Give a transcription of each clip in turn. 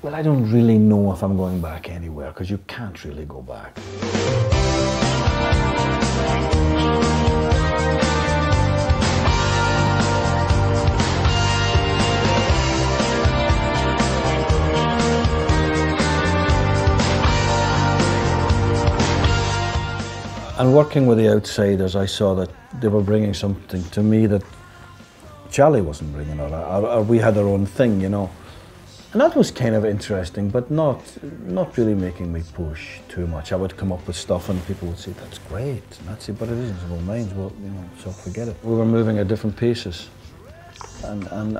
well, I don't really know if I'm going back anywhere, because you can't really go back. And working with the outsiders, I saw that they were bringing something to me that Charlie wasn't bringing, or we had our own thing, you know. And that was kind of interesting, but not really making me push too much. I would come up with stuff and people would say, that's great, and I'd say, but it isn't about Minds, well, you know, so forget it. We were moving at different paces, and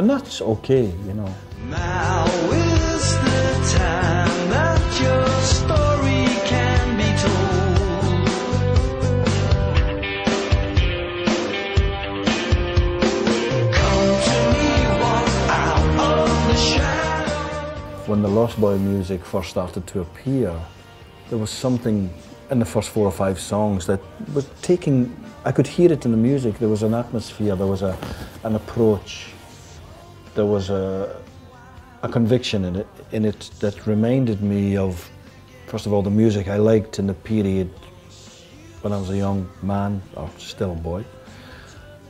that's okay, you know. Now is the time that your story can be told. When the Lostboy music first started to appear, there was something in the first 4 or 5 songs that was taking, I could hear it in the music, there was an atmosphere, there was an approach, there was a conviction in it that reminded me of, first of all, the music I liked in the period when I was a young man, or still a boy.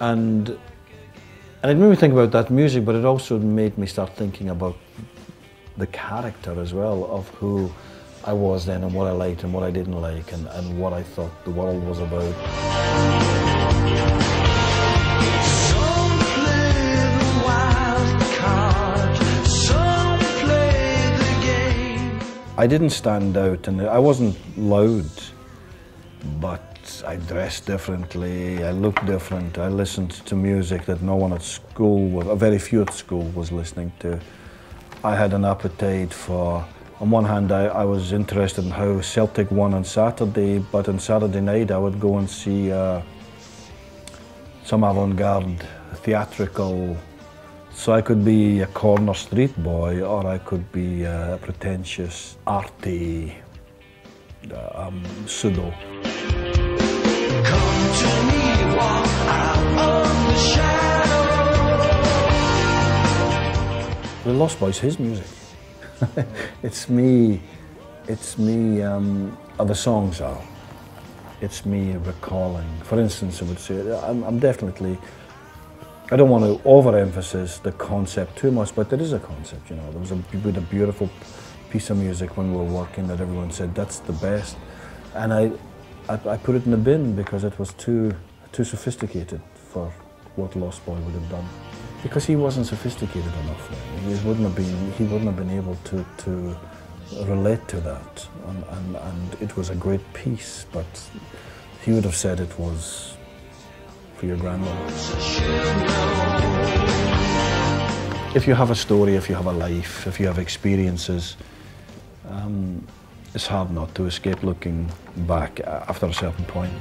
And it made me think about that music, but it also made me start thinking about the character as well, of who I was then and what I liked and what I didn't like, and what I thought the world was about. Some play the wild card, some play the game. I didn't stand out, and I wasn't loud, but I dressed differently, I looked different, I listened to music that no one at school, very few at school, was listening to. I had an appetite for, on one hand, I was interested in how Celtic won on Saturday, but on Saturday night I would go and see some avant-garde theatrical. So I could be a corner street boy, or I could be a pretentious, arty pseudo. Come to me, walk out of the shadow. The Lostboy's his music. It's me, the songs are. It's me recalling. For instance, I would say, I'm definitely, I don't want to overemphasize the concept too much, but there is a concept, you know. There was a beautiful piece of music when we were working that everyone said, that's the best. And I put it in the bin because it was too sophisticated for what Lostboy would have done. Because he wasn't sophisticated enough. He wouldn't have been able to relate to that. And it was a great piece, but he would have said it was for your grandmother. If you have a story, if you have a life, if you have experiences, it's hard not to escape looking back after a certain point.